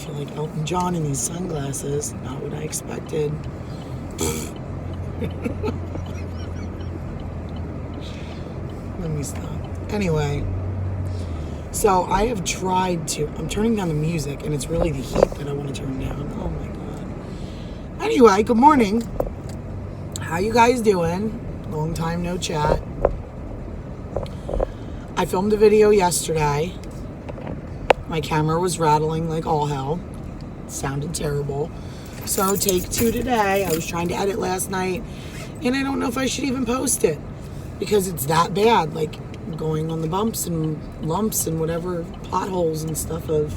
feel like Elton John in these sunglasses. Not what I expected. Let me stop. Anyway, so I have tried to, I'm turning down the music, and it's really the heat that I want to turn down. Oh my God. Anyway, good morning. How you guys doing? Long time no chat. I filmed a video yesterday. My camera was rattling like all hell. It sounded terrible. So take 2 today. I was trying to edit last night, and I don't know if I should even post it because it's that bad. Like going on the bumps and lumps and whatever potholes and stuff of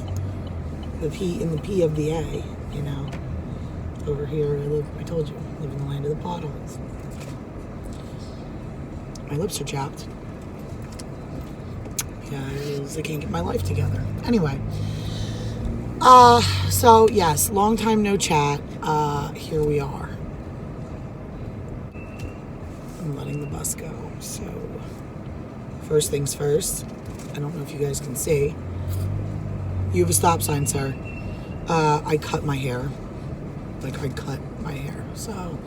the P in the P of the A, you know. Over here, I told you, I live in the land of the potholes. My lips are chapped because I can't get my life together. Anyway, so yes, long time no chat. Here we are. I'm letting the bus go. So first things first, I don't know if you guys can see. You have a stop sign, sir. I cut my hair. Like I cut my hair. So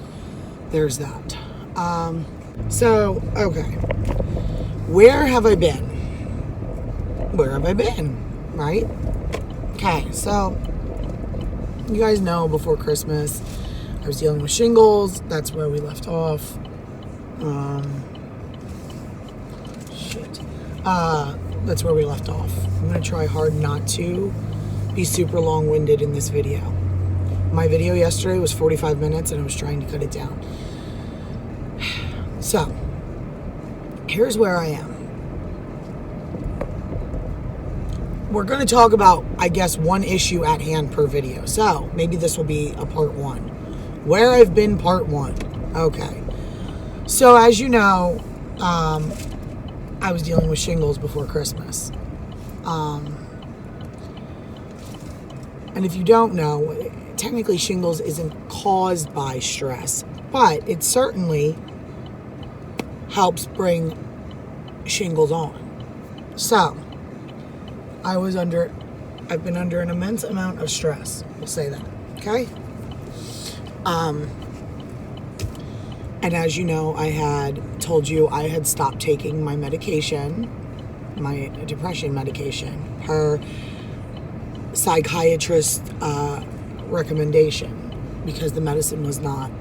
there's that. Okay. Where have I been? Where have I been? Right? Okay, so you guys know before Christmas I was dealing with shingles. That's where we left off. That's where we left off. I'm going to try hard not to be super long-winded in this video. My video yesterday was 45 minutes and I was trying to cut it down. So, here's where I am. We're going to talk about, I guess, one issue at hand per video. So, maybe this will be a part 1. Where I've been, part 1. Okay. So, as you know, I was dealing with shingles before Christmas. And if you don't know, technically shingles isn't caused by stress, but it certainly helps bring shingles on. So, I've been under an immense amount of stress. We'll say that, okay? And as you know, I had told you I had stopped taking my medication, my depression medication, per psychiatrist recommendation, because the medicine was not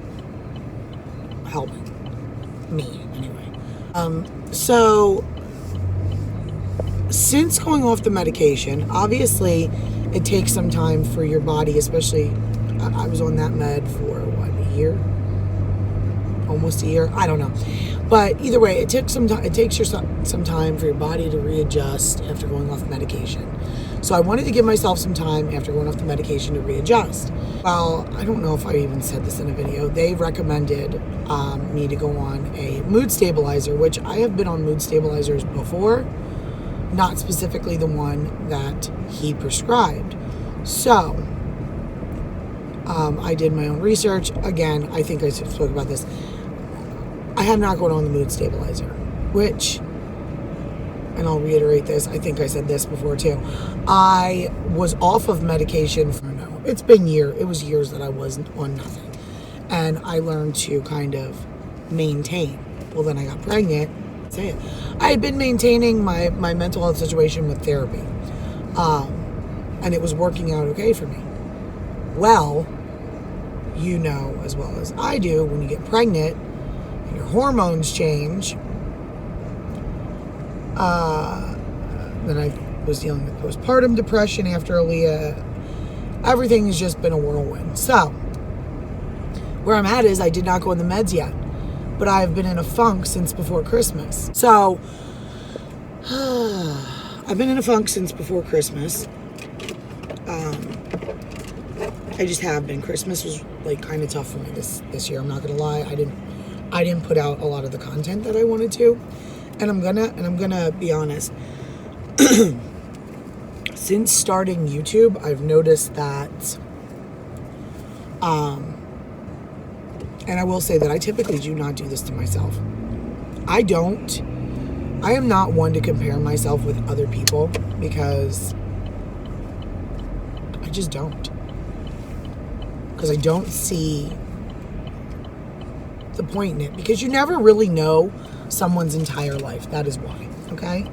helping me anyway. So since going off the medication, obviously it takes some time for your body, especially I was on that med for what, a year? Almost a year, I don't know. But either way, it takes some time. It takes some time for your body to readjust after going off medication. So I wanted to give myself some time after going off the medication to readjust. Well, I don't know if I even said this in a video. They recommended me to go on a mood stabilizer, which I have been on mood stabilizers before, not specifically the one that he prescribed. So I did my own research. Again, I think I spoke about this. I have not gone on the mood stabilizer, which, and I'll reiterate this, I think I said this before too. I was off of medication for, it was years that I wasn't on nothing. And I learned to kind of maintain. Well, then I got pregnant. I had been maintaining my mental health situation with therapy. And it was working out okay for me. Well, you know as well as I do, when you get pregnant and your hormones change, then I was dealing with postpartum depression after Aaliyah. Everything has just been a whirlwind. So, where I'm at is I did not go on the meds yet, but I've been in a funk since before Christmas. So, I've been in a funk since before Christmas. I just have been. Christmas was like kind of tough for me this year. I'm not gonna lie. I didn't put out a lot of the content that I wanted to, and I'm gonna be honest. Since starting YouTube, I've noticed that, and I will say that I typically do not do this to myself. I am not one to compare myself with other people because I just don't. Because I don't see the point in it. Because you never really know someone's entire life. That is why. Okay?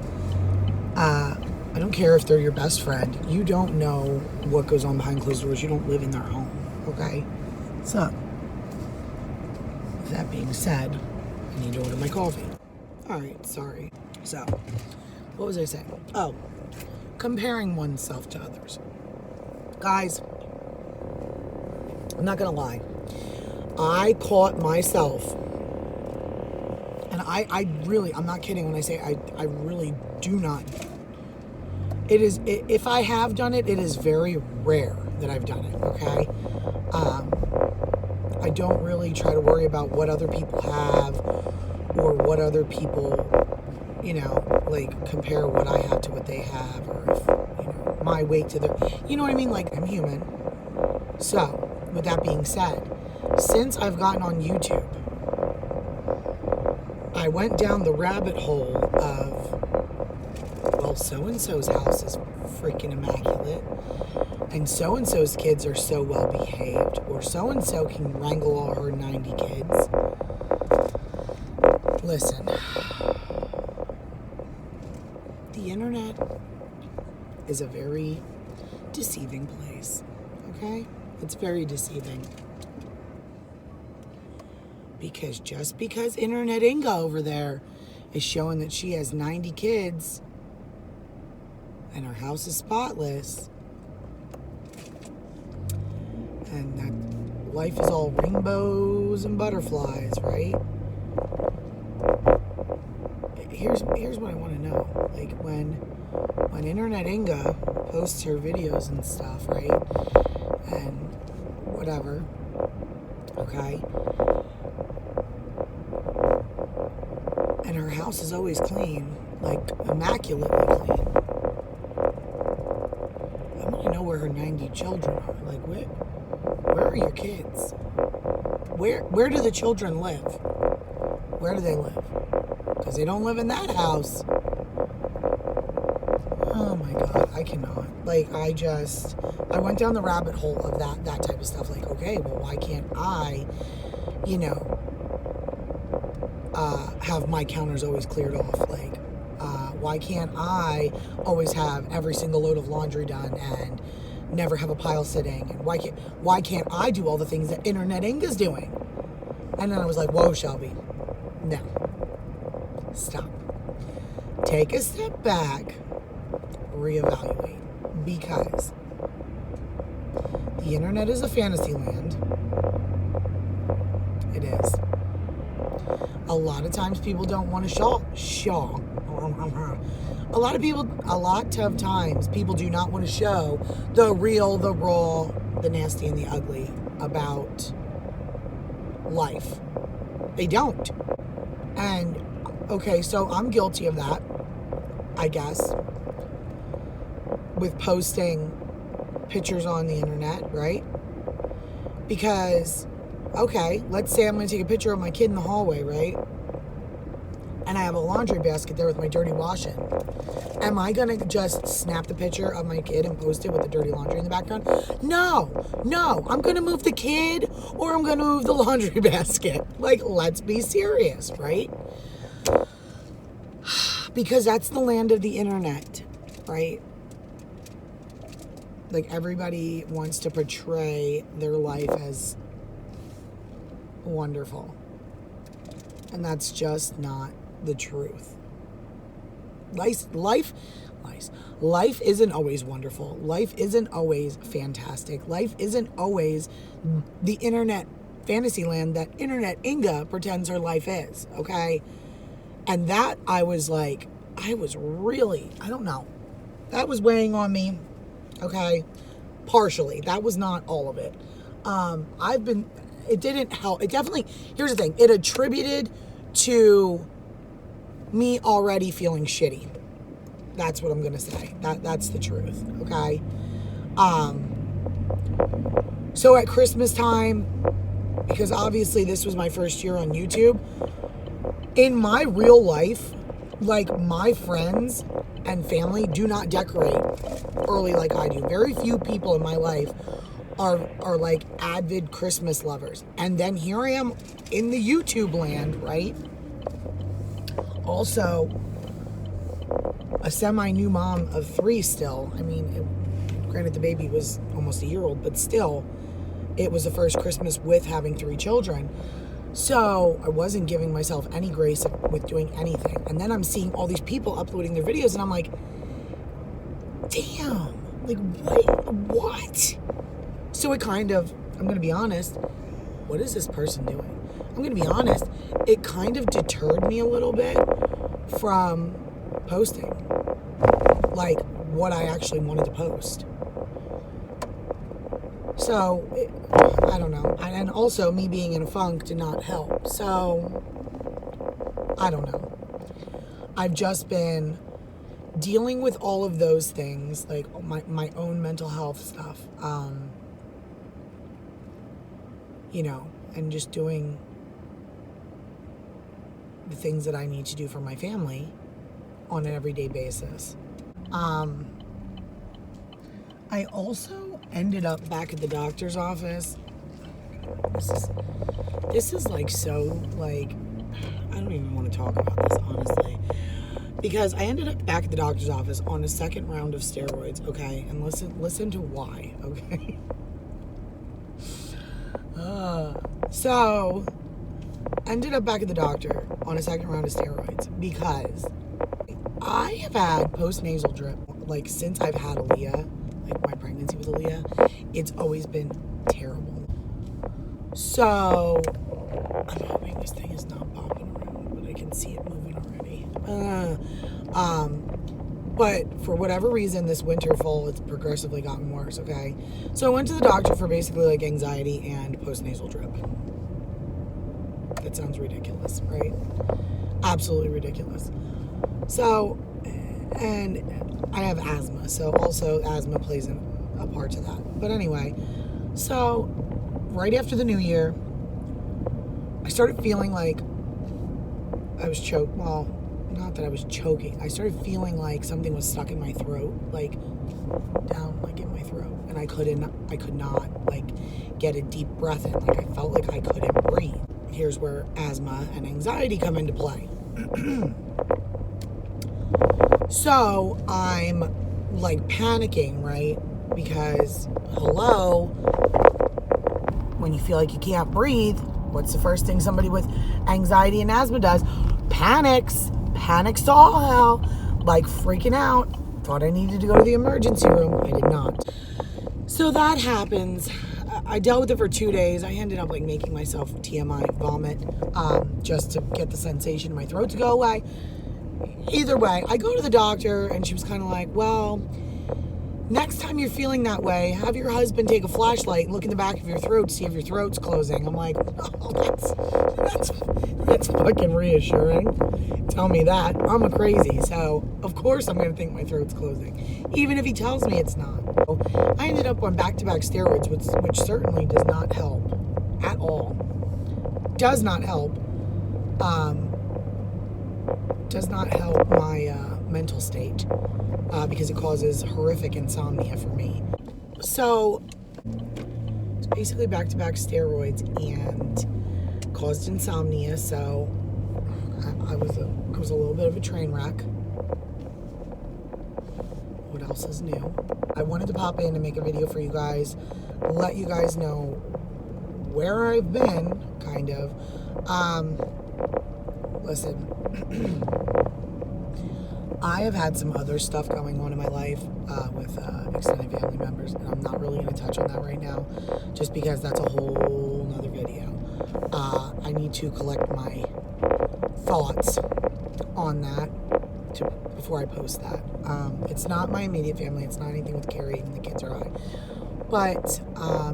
I don't care if they're your best friend. You don't know what goes on behind closed doors. You don't live in their home. Okay? So, with that being said, I need to order my coffee. Alright, sorry. So, what was I saying? Oh, comparing oneself to others. Guys, I'm not gonna lie. I caught myself, and I really, I'm not kidding when I say I really do not. If I have done it, it is very rare that I've done it, okay? I don't really try to worry about what other people have or what other people, like compare what I have to what they have, or if, my weight to their, you know what I mean? Like, I'm human. So, with that being said, since I've gotten on YouTube, I went down the rabbit hole of, well, so-and-so's house is freaking immaculate, and so-and-so's kids are so well behaved, or so-and-so can wrangle all her 90 kids. Listen, the internet is a very deceiving place, okay? It's very deceiving. Because just because Internet Inga over there is showing that she has 90 kids and her house is spotless and that life is all rainbows and butterflies, right? Here's what I want to know. Like, when Internet Inga posts her videos and stuff, right? And whatever, okay? And her house is always clean, like immaculately clean. I want to know where her 90 children are. Like, where are your kids? Where do the children live? Where do they live? Because they don't live in that house. Oh my God, I cannot. Like, I went down the rabbit hole of that type of stuff. Like, okay, well, why can't I, have my counters always cleared off? Like, why can't I always have every single load of laundry done and never have a pile sitting? And why can't I do all the things that Internet Inga's doing? And then I was like, whoa, Shelby, no, stop. Take a step back, reevaluate, because the internet is a fantasy land. It is. A lot of times people don't want to show. A lot of times people do not want to show the real, the raw, the nasty, and the ugly about life. They don't. And, okay, so I'm guilty of that, I guess, with posting pictures on the internet, right? Because, okay, let's say I'm going to take a picture of my kid in the hallway, right? And I have a laundry basket there with my dirty washing. Am I going to just snap the picture of my kid and post it with the dirty laundry in the background? No. I'm going to move the kid, or I'm going to move the laundry basket. Like, let's be serious, right? Because that's the land of the internet, right? Like, everybody wants to portray their life as wonderful. And that's just not the truth. Life isn't always wonderful. Life isn't always fantastic. Life isn't always the internet fantasy land that Internet Inga pretends her life is, okay? And that, I was really, I don't know. That was weighing on me, okay? Partially. That was not all of it. It didn't help. It definitely, here's the thing. It attributed to me already feeling shitty. That's what I'm going to say. That's the truth, okay? So at Christmas time, because obviously this was my first year on YouTube, in my real life, like, my friends and family do not decorate early like I do. Very few people in my life are like avid Christmas lovers. And then here I am in the YouTube land, right? Also, a semi-new mom of 3 still. I mean, granted the baby was almost a year old, but still, it was the first Christmas with having 3 children. So I wasn't giving myself any grace with doing anything. And then I'm seeing all these people uploading their videos and I'm like, damn, like what? So it kind of, I'm going to be honest, what is this person doing? I'm going to be honest, it kind of deterred me a little bit from posting, like what I actually wanted to post. So, I don't know. And also, me being in a funk did not help. So, I don't know. I've just been dealing with all of those things, like my own mental health stuff, you know, and just doing the things that I need to do for my family on an everyday basis. I also ended up back at the doctor's office. This is like so, like, I don't even want to talk about this, honestly. Because I ended up back at the doctor's office on a second round of steroids, okay? And listen to why, okay? So, ended up back at the doctor on a second round of steroids because I have had post-nasal drip, like, since I've had Aaliyah, like my pregnancy with Aaliyah, it's always been terrible. So, I'm hoping this thing is not popping around, but I can see it moving already. But for whatever reason, this winter, fall, it's progressively gotten worse, okay? So I went to the doctor for basically like anxiety and post-nasal drip. That sounds ridiculous, right? Absolutely ridiculous. So, and I have asthma, so also asthma plays a part to that. But anyway, so right after the new year, I started feeling like I was choked. Well, not that I was choking. I started feeling like something was stuck in my throat, like down, like in my throat, and I could not like get a deep breath in. Like I felt like I couldn't breathe. Here's where asthma and anxiety come into play. So I'm like panicking, right? Because hello, when you feel like you can't breathe, what's the first thing somebody with anxiety and asthma does? Panics to all hell, like freaking out. Thought I needed to go to the emergency room. I did not. So that happens. I dealt with it for 2 days. I ended up like making myself TMI vomit, just to get the sensation in my throat to go away. Either way, I go to the doctor and she was kind of like, well, next time you're feeling that way, have your husband take a flashlight and look in the back of your throat to see if your throat's closing. I'm like, oh, that's fucking reassuring. Tell me that. I'm a crazy, so of course I'm going to think my throat's closing, even if he tells me it's not. So I ended up on back-to-back steroids, which certainly does not help at all. Does not help. Does not help my mental state because it causes horrific insomnia for me. So it's basically back-to-back steroids and caused insomnia. So I was a little bit of a train wreck. What else is new? I wanted to pop in and make a video for you guys, let you guys know where I've been, kind of. Listen, I have had some other stuff going on in my life with extended family members, and I'm not really going to touch on that right now, just because that's a whole nother video. I need to collect my thoughts on that before I post that. It's not my immediate family. It's not anything with Carrie and the kids or I. But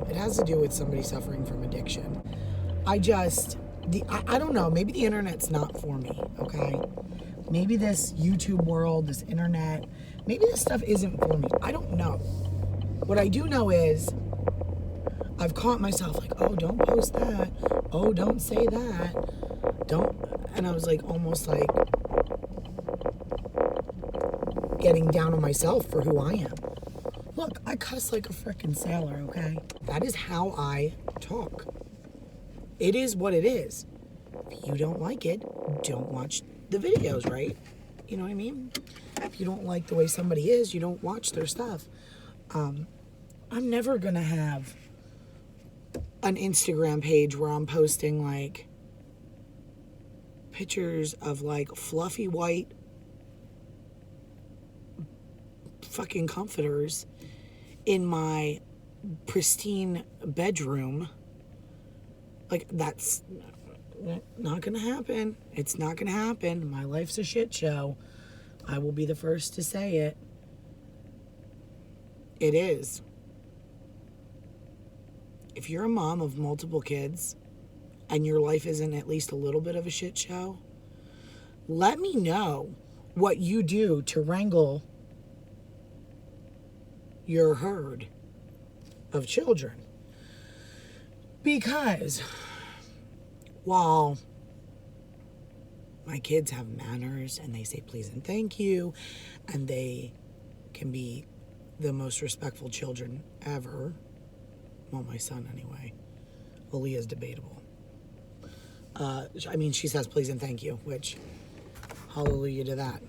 it has to do with somebody suffering from addiction. I don't know. Maybe the internet's not for me, okay? Maybe this YouTube world, this internet, maybe this stuff isn't for me. I don't know. What I do know is I've caught myself like, oh, don't post that. Oh, don't say that. Don't. And I was like, almost like getting down on myself for who I am. Look, I cuss like a freaking sailor, okay? That is how I talk. It is what it is. If you don't like it, don't watch the videos, right? You know what I mean? If you don't like the way somebody is, you don't watch their stuff. I'm never going to have an Instagram page where I'm posting like pictures of like fluffy white fucking comforters in my pristine bedroom. Like, that's not gonna happen. It's not gonna happen. My life's a shit show. I will be the first to say it. It is. If you're a mom of multiple kids and your life isn't at least a little bit of a shit show, let me know what you do to wrangle your herd of children. Because while my kids have manners and they say please and thank you, and they can be the most respectful children ever, well, my son anyway. Aaliyah's debatable. I mean, she says please and thank you, which hallelujah to that.